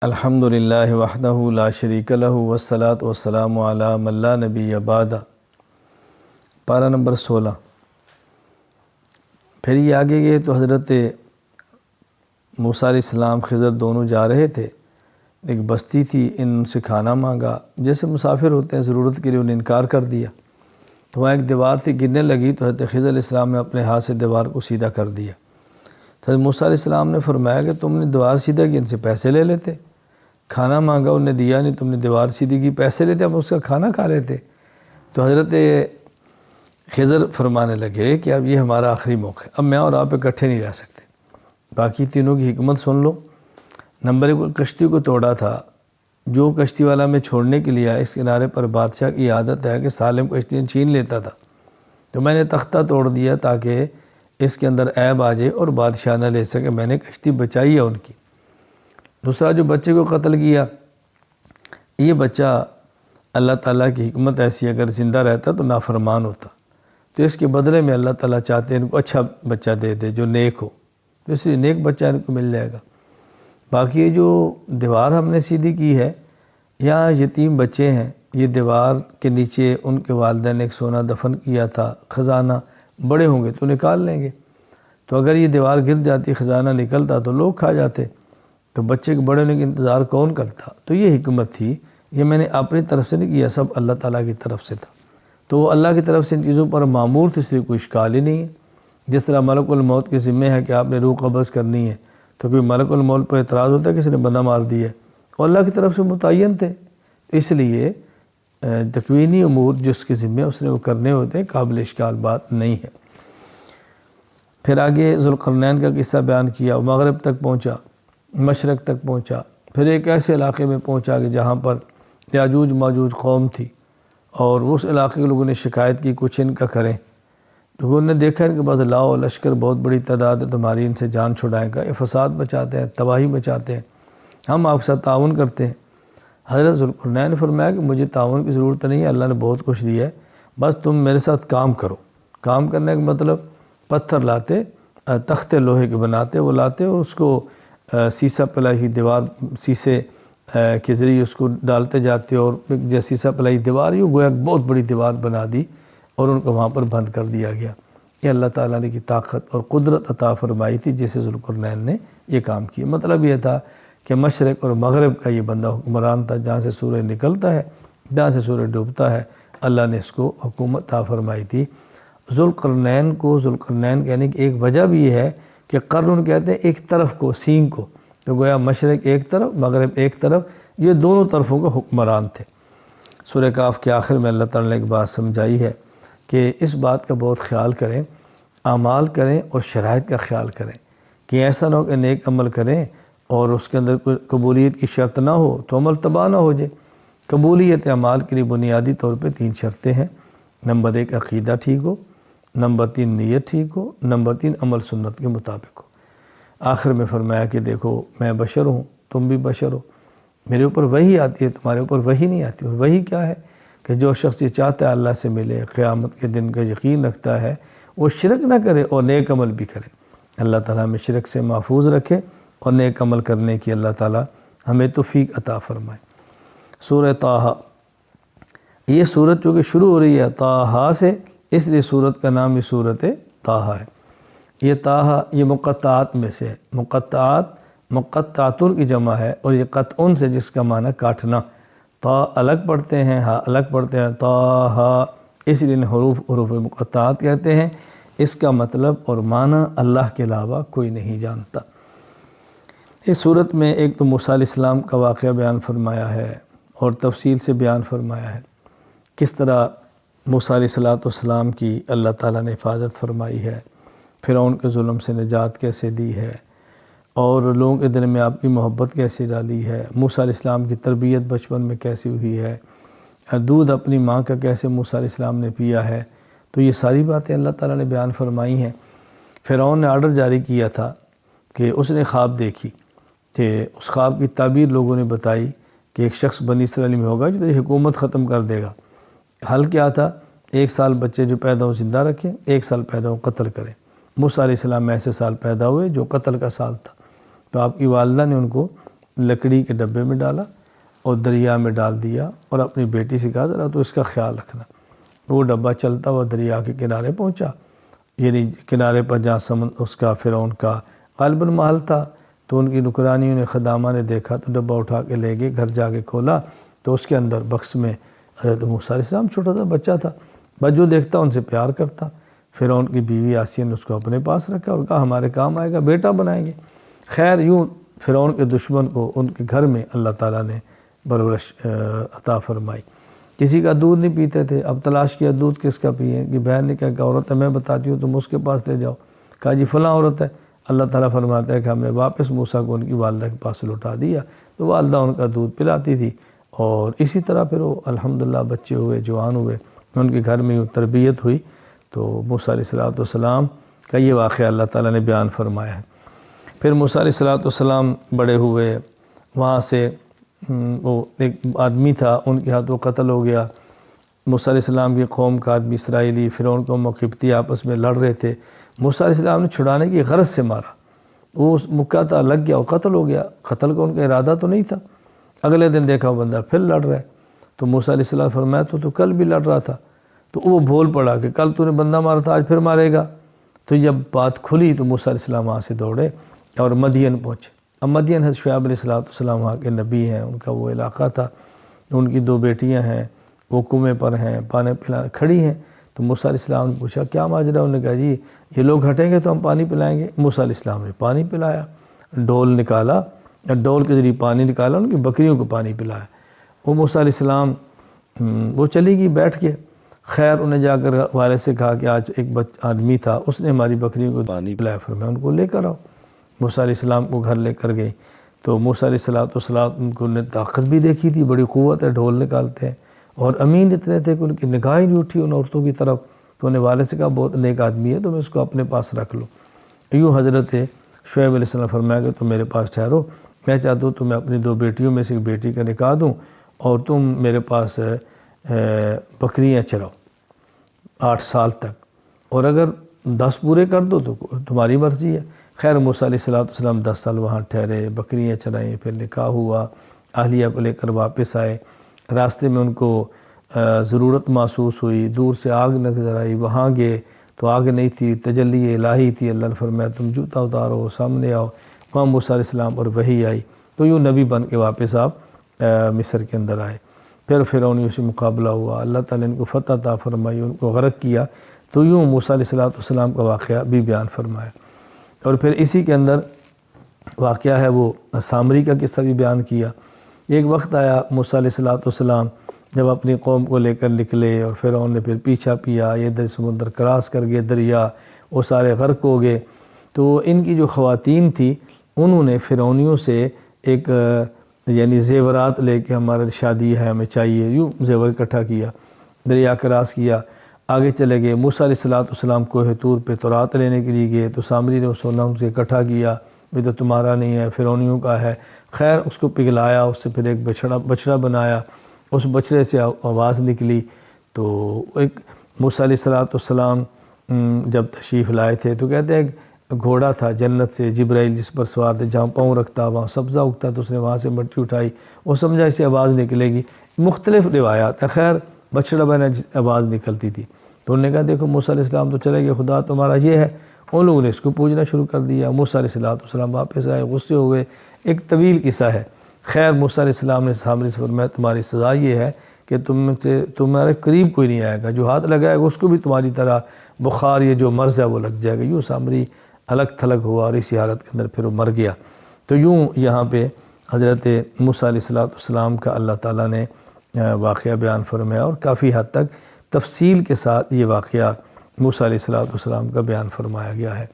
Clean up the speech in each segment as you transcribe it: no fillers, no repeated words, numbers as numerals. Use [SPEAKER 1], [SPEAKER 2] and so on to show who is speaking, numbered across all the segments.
[SPEAKER 1] الحمد للہ وحدہ لا شریک لہ والصلاة والسلام علی من لا نبی بعد۔ پارہ نمبر 16۔ پھر یہ آگے گئے تو حضرت موسیٰ علیہ السلام خضر دونوں جا رہے تھے، ایک بستی تھی، ان سے کھانا مانگا، جیسے مسافر ہوتے ہیں ضرورت کے لیے انہیں انکار کر دیا، تو وہاں ایک دیوار تھی، گرنے لگی تو حضرت خضر علیہ السلام نے اپنے ہاتھ سے دیوار کو سیدھا کر دیا۔ حضرت موسیٰ علیہ السلام نے فرمایا کہ تم نے دیوار سیدھا کی، ان سے پیسے لے لیتے، کھانا مانگا انہیں دیا نہیں، تم نے دیوار سیدھی کی، پیسے لیتے اب اس کا کھانا کھا لیتے۔ تو حضرت خضر فرمانے لگے کہ اب یہ ہمارا آخری موقع ہے، اب میں اور آپ اکٹھے نہیں رہ سکتے۔ باقی تینوں کی حکمت سن لو۔ نمبر 1، کشتی کو توڑا تھا، جو کشتی والا میں چھوڑنے کے لیے آیا، اس کنارے پر بادشاہ کی عادت ہے کہ سالم کشتی چھین لیتا تھا، تو میں نے تختہ توڑ دیا تاکہ اس کے اندر عیب آ جائے اور بادشاہ نہ لے سکے، میں نے کشتی بچائی ہے ان کی۔ دوسرا، جو بچے کو قتل کیا، یہ بچہ اللہ تعالیٰ کی حکمت ایسی، اگر زندہ رہتا تو نافرمان ہوتا، تو اس کے بدلے میں اللہ تعالیٰ چاہتے ہیں ان کو اچھا بچہ دے دے جو نیک ہو، تو اس لیے نیک بچہ ان کو مل جائے گا۔ باقی یہ جو دیوار ہم نے سیدھی کی ہے، یہاں یتیم بچے ہیں، یہ دیوار کے نیچے ان کے والدین نے ایک سونا دفن کیا تھا، خزانہ، بڑے ہوں گے تو نکال لیں گے، تو اگر یہ دیوار گر جاتی، خزانہ نکلتا تو لوگ کھا جاتے، تو بچے کے بڑے ہونے کا انتظار کون کرتا؟ تو یہ حکمت تھی، یہ میں نے اپنی طرف سے نہیں کیا، سب اللہ تعالیٰ کی طرف سے تھا، تو وہ اللہ کی طرف سے ان چیزوں پر معمور تھے، اس لیے کوئی اشکال ہی نہیں ہے۔ جس طرح ملک الموت کے ذمہ ہے کہ آپ نے روح قبض کرنی ہے، تو کوئی ملک الموت پر اعتراض ہوتا ہے کہ اس نے بندہ مار دیا ہے، اور اللہ کی طرف سے متعین تھے، اس لیے تکوینی امور جس کے ذمہ اس نے وہ کرنے ہوتے ہیں، قابل اشکال بات نہیں ہے۔ پھر آگے ذوالقرنین کا قصہ بیان کیا، وہ مغرب تک پہنچا، مشرق تک پہنچا، پھر ایک ایسے علاقے میں پہنچا کہ جہاں پر یاجوج ماجوج قوم تھی، اور اس علاقے کے لوگوں نے شکایت کی کچھ ان کا کریں، تو انہوں نے دیکھا ان کے پاس لاؤ لشکر بہت بڑی تعداد ہے، تمہاری ان سے جان چھڑائے گا، یہ فساد مچاتے ہیں، تباہی مچاتے ہیں، ہم آپ کے ساتھ تعاون کرتے ہیں۔ حضرت ذوالقرنین نے فرمایا کہ مجھے تعاون کی ضرورت نہیں ہے، اللہ نے بہت کچھ دیا ہے، بس تم میرے ساتھ کام کرو۔ کام کرنے کا مطلب پتھر لاتے، تختے لوہے کے بناتے، وہ لاتے اور اس کو سیسہ پلائی ہوئی دیوار، سیسے کے ذریعے اس کو ڈالتے جاتے، اور جیسے سیسہ پلائی دیوار یہ گویا بہت بڑی دیوار بنا دی اور ان کو وہاں پر بند کر دیا گیا۔ یہ اللہ تعالیٰ نے کی طاقت اور قدرت عطا فرمائی تھی جسے ذوالقرنین نے یہ کام کیا۔ مطلب یہ تھا کہ مشرق اور مغرب کا یہ بندہ حکمران تھا، جہاں سے سورج نکلتا ہے جہاں سے سورج ڈوبتا ہے، اللہ نے اس کو حکومت عطا فرمائی تھی۔ ذوالقرنین کو ذوالقرنین کہنے کی ایک وجہ بھی یہ ہے کہ قرن کہتے ہیں ایک طرف کو، سینگ کو، تو گویا مشرق ایک طرف مغرب ایک طرف، یہ دونوں طرفوں کا حکمران تھے۔ سورہ کہف کے آخر میں اللہ تعالیٰ نے ایک بات سمجھائی ہے کہ اس بات کا بہت خیال کریں، اعمال کریں اور شرائط کا خیال کریں، کہ ایسا نہ ہو کہ نیک عمل کریں اور اس کے اندر کوئی قبولیت کی شرط نہ ہو تو عمل تباہ نہ ہو جائے۔ قبولیت اعمال کے لیے بنیادی طور پہ 3 شرطیں ہیں۔ نمبر 1، عقیدہ ٹھیک ہو، نمبر 3، نیت ٹھیک ہو، نمبر 3، عمل سنت کے مطابق ہو۔ آخر میں فرمایا کہ دیکھو میں بشر ہوں، تم بھی بشر ہو، میرے اوپر وحی آتی ہے، تمہارے اوپر وحی نہیں آتی، اور وحی کیا ہے کہ جو شخص یہ چاہتا ہے اللہ سے ملے، قیامت کے دن کا یقین رکھتا ہے، وہ شرک نہ کرے اور نیک عمل بھی کرے۔ اللہ تعالیٰ ہمیں شرک سے محفوظ رکھے اور نیک عمل کرنے کی اللہ تعالیٰ ہمیں توفیق عطا فرمائے۔ سورہ طٰہٰ، یہ سورت چونکہ شروع ہو رہی ہے طٰہٰ سے، اس لیے سورت کا نام یہ سورت طٰہٰ ہے۔ یہ طٰہٰ یہ مقطعات میں سے ہے، مقطعاتن کی جمع ہے، اور یہ قطعن سے جس کا معنی کاٹنا، طا الگ پڑھتے ہیں، ہاں الگ پڑھتے ہیں، طٰہٰ، اس لیے حروف مقطعات کہتے ہیں۔ اس کا مطلب اور معنی اللہ کے علاوہ کوئی نہیں جانتا۔ اس صورت میں ایک تو موسیٰ علیہ السلام کا واقعہ بیان فرمایا ہے اور تفصیل سے بیان فرمایا ہے، کس طرح موسیٰ علیہ السلام کی اللہ تعالیٰ نے حفاظت فرمائی ہے، فرعون کے ظلم سے نجات کیسے دی ہے، اور لوگوں کے دل میں آپ کی محبت کیسے ڈالی ہے، موسیٰ علیہ السلام کی تربیت بچپن میں کیسی ہوئی ہے، دودھ اپنی ماں کا کیسے موسیٰ علیہ السلام نے پیا ہے، تو یہ ساری باتیں اللہ تعالیٰ نے بیان فرمائی ہیں۔ فرعون نے آرڈر جاری کیا تھا کہ اس نے خواب دیکھی کہ اس خواب کی تعبیر لوگوں نے بتائی کہ ایک شخص بنی اسرائیل میں ہوگا جو تیری حکومت ختم کر دے گا۔ حل کیا تھا؟ 1 سال بچے جو پیدا ہو زندہ رکھیں، 1 سال پیدا ہو قتل کریں۔ موسیٰ علیہ السلام ایسے سال پیدا ہوئے جو قتل کا سال تھا، تو آپ کی والدہ نے ان کو لکڑی کے ڈبے میں ڈالا اور دریا میں ڈال دیا، اور اپنی بیٹی سے کہا ذرا تو اس کا خیال رکھنا۔ وہ ڈبہ چلتا ہوا دریا کے کنارے پہنچا، یعنی کنارے پر جہاں اس کا فرعون کا غالباً محل تھا، تو ان کی نوکرانیوں نے، خدامہ نے دیکھا تو ڈبہ اٹھا کے لے گئے، گھر جا کے کھولا تو اس کے اندر بکس میں حضرت موسیٰ علیہ السلام، چھوٹا سا بچہ تھا، بس جو دیکھتا ان سے پیار کرتا۔ فرعون کی بیوی آسیہ نے اس کو اپنے پاس رکھا اور کہا ہمارے کام آئے گا، بیٹا بنائیں گے۔ خیر یوں فرعون کے دشمن کو ان کے گھر میں اللہ تعالیٰ نے پرورش عطا فرمائی۔ کسی کا دودھ نہیں پیتے تھے، اب تلاش کیا دودھ کس کا پئیں، کہ بہن نے کہا کہ عورت ہے، میں بتاتی ہوں تم اس کے پاس لے جاؤ۔ کہا جی فلاں عورت ہے۔ اللہ تعالیٰ فرماتا ہے کہ ہم نے واپس موسیٰ کو ان کی والدہ کے پاس لوٹا دیا، تو والدہ ان کا دودھ پلاتی تھی، اور اسی طرح پھر وہ الحمدللہ بچے ہوئے، جوان ہوئے، ان کے گھر میں تربیت ہوئی۔ تو موسیٰ علیہ السلام کا یہ واقعہ اللہ تعالیٰ نے بیان فرمایا ہے۔ پھر موسیٰ علیہ السلام بڑے ہوئے، وہاں سے وہ ایک آدمی تھا، ان کے ہاتھ وہ قتل ہو گیا۔ موسیٰ علیہ السلام کی قوم کا آدمی اسرائیلی فرعون قوم و قبطی آپس میں لڑ رہے تھے، موسیٰ علیہ السلام نے چھڑانے کی غرض سے مارا، وہ مکہ تھا، لگ گیا، وہ قتل ہو گیا۔ قتل کا ان کا ارادہ تو نہیں تھا۔ اگلے دن دیکھا وہ بندہ پھر لڑ رہا ہے، تو موسیٰ علیہ السلام فرمایا تو کل بھی لڑ رہا تھا۔ تو وہ بھول پڑا کہ کل تو نے بندہ مارا تھا، آج پھر مارے گا۔ تو جب بات کھلی تو موسیٰ علیہ السلام وہاں سے دوڑے اور مدین پہنچے۔ اب مدین حضرت شعیب علیہ السلام وہاں کے نبی ہیں، ان کا وہ علاقہ تھا، ان کی 2 بیٹیاں ہیں، وہ کنویں پر ہیں، پانی پلانے کھڑی ہیں۔ تو موسیٰ علیہ السلام نے پوچھا کیا ماجرا؟ انہوں نے کہا جی یہ لوگ ہٹیں گے تو ہم پانی پلائیں گے۔ موسیٰ علیہ السلام نے پانی پلایا، ڈول نکالا، ڈول کے ذریعے پانی نکالا، ان کی بکریوں کو پانی پلایا۔ وہ موسیٰ علیہ السلام وہ چلی گئی بیٹھ کے۔ خیر انہیں جا کر والد سے کہا کہ آج ایک آدمی تھا، اس نے ہماری بکریوں کو پانی پلایا، فرمایا ان کو لے کر آؤ۔ موسیٰ علیہ السلام کو گھر لے کر گئی تو موسیٰ علیہ السلام ان کو نے طاقت بھی دیکھی تھی، بڑی قوت ہے، ڈھول نکالتے ہیں، اور امین اتنے تھے کہ ان کی نگاہ ہی نہیں اٹھی ان عورتوں کی طرف۔ تو انہیں والد سے کہا بہت نیک آدمی ہے، تم اس کو اپنے پاس رکھ لو۔ یوں حضرت شعیب علیہ السلام فرمایا کہ تم میرے پاس ٹھہرو، میں چاہتا ہوں تمہیں اپنی 2 بیٹیوں میں سے ایک بیٹی کا نکاح دوں، اور تم میرے پاس بکریاں چراؤ 8 سال تک، اور اگر 10 پورے کر دو تو تمہاری مرضی ہے۔ خیر موسیٰ علیہ السلام 10 سال وہاں ٹھہرے، بکریاں چرائیں، پھر نکاح ہوا، اہلیہ کو لے کر واپس آئے۔ راستے میں ان کو ضرورت محسوس ہوئی، دور سے آگ نظر آئی، وہاں گئے تو آگ نہیں تھی، تجلی الہی تھی۔ اللہ نے فرمایا تم جوتا اتارو، سامنے آؤ، وہاں موسیٰ علیہ السلام اور وحی آئی، تو یوں نبی بن کے واپس آپ مصر کے اندر آئے۔ پھر فرعونیوں سے مقابلہ ہوا، اللہ تعالیٰ نے ان کو فتح عطا فرمائی، ان کو غرق کیا۔ تو یوں موسیٰ علیہ السلام کا واقعہ بھی بیان فرمایا۔ اور پھر اسی کے اندر واقعہ ہے وہ سامری کا قصہ بھی بیان کیا۔ ایک وقت آیا موسیٰ علیہ السلام جب اپنی قوم کو لے کر نکلے، اور فرعون نے پھر پیچھا کیا، یہ ادھر سمندر کراس کر گئے دریا، وہ سارے غرق ہو گئے۔ تو ان کی جو خواتین تھی انہوں نے فرعونیوں سے ایک یعنی زیورات لے کے ہمارے شادی ہے ہمیں چاہیے، یوں زیور اکٹھا کیا، دریا کراس کیا، آگے چلے گئے۔ موسیٰ علیہ السلام کوہ طور پہ تورات لینے کے لیے گئے، تو سامری نے وہ سونا ان سے اکٹھا کیا، یہ تو تمہارا نہیں ہے، فرعونیوں کا ہے۔ خیر اس کو پگھلایا، اس سے پھر ایک بچڑا بنایا، اس بچڑے سے آواز نکلی۔ تو ایک موسیٰ علیہ السلام جب تشریف لائے تھے تو کہتے ہیں گھوڑا تھا جنت سے، جبرائیل جس پر سوار تھے، جہاں پاؤں رکھتا وہاں سبزہ اگتا، تو اس نے وہاں سے مٹی اٹھائی، وہ سمجھا اسے آواز نکلے گی۔ مختلف روایات ہیں، خیر بچڑا بنا آواز نکلتی تھی۔ تو انہوں نے کہا دیکھو موسیٰ علیہ السلام تو چلے گئے، خدا تمہارا یہ ہے۔ ان لوگوں نے اس کو پوجنا شروع کر دیا۔ موسیٰ علیہ السلام واپس آئے، غصے ہوئے، ایک طویل قصہ ہے۔ خیر موسیٰ علیہ السلام نے سامری سے فرمایا تمہاری سزا یہ ہے کہ تمہارے قریب کوئی نہیں آئے گا، جو ہاتھ لگائے گا اس کو بھی تمہاری طرح بخار یہ جو مرض ہے وہ لگ جائے گا۔ یوں سامری الگ تھلگ ہوا، اور اسی حالت کے اندر پھر وہ مر گیا۔ تو یوں یہاں پہ حضرت موسیٰ علیہ السلام کا اللہ تعالیٰ نے واقعہ بیان فرمایا، اور کافی حد تک تفصیل کے ساتھ یہ واقعہ موسیٰ علیہ السلام کا بیان فرمایا گیا ہے۔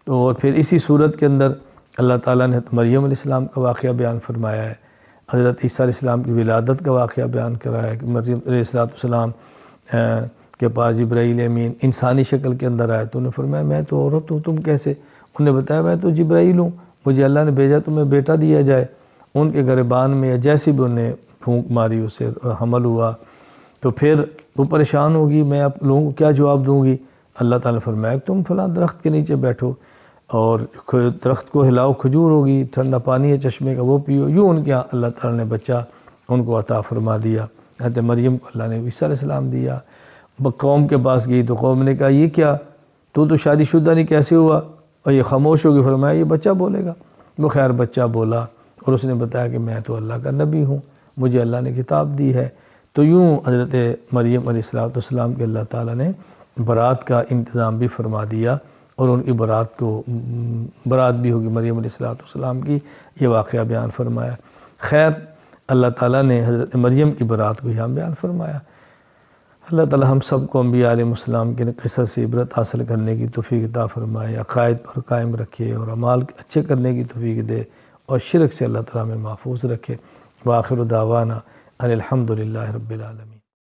[SPEAKER 1] تو اور پھر اسی صورت کے اندر اللہ تعالیٰ نے مریم علیہ السلام کا واقعہ بیان فرمایا ہے، حضرت عیسیٰ علیہ السلام کی ولادت کا واقعہ بیان کرایا ہے کہ مریم علیہ السلام کے پاس جبرائیل امین انسانی شکل کے اندر آئے، تو انہوں نے فرمایا میں تو عورت ہوں، تم کیسے؟ انہوں نے بتایا میں تو جبرائیل ہوں، مجھے اللہ نے بھیجا تمہیں بیٹا دیا جائے۔ ان کے گریبان میں یا جیسی بھی انہیں پھونک ماری اس سے حمل ہوا۔ تو پھر وہ پریشان ہوگی، میں آپ لوگوں کو کیا جواب دوں گی؟ اللہ تعالیٰ نے فرمایا تم فلاں درخت کے نیچے بیٹھو، اور درخت کو ہلاؤ کھجور ہوگی، ٹھنڈا پانی ہے چشمے کا وہ پیو، یوں ان کے یہاں اللہ تعالیٰ نے بچہ ان کو عطا فرما دیا۔ حضرت مریم کو اللہ نے عیسیٰ علیہ السلام دیا۔ قوم کے پاس گئی تو قوم نے کہا یہ کیا، تو شادی شدہ نہیں، کیسے ہوا؟ اور یہ خاموش ہو گئی، فرمایا یہ بچہ بولے گا۔ وہ خیر بچہ بولا اور اس نے بتایا کہ میں تو اللہ کا نبی ہوں، مجھے اللہ نے کتاب دی ہے۔ تو یوں حضرت مریم علیہ السلام کے اللہ تعالیٰ نے برات کا انتظام بھی فرما دیا، اور ان کی برات بھی ہوگی مریم علیہ السلام کی، یہ واقعہ بیان فرمایا۔ خیر اللہ تعالیٰ نے حضرت مریم کی برات کو یہاں بیان فرمایا۔ اللہ تعالیٰ ہم سب کو انبیاء علیہ السلام کے قصص سے عبرت حاصل کرنے کی توفیق عطا فرمائے، عقائد پر قائم رکھے اور اعمال اچھے کرنے کی توفیق دے، اور شرک سے اللہ تعالیٰ میں محفوظ رکھے۔ وآخر دعوانا ان الحمد للہ رب العالمین۔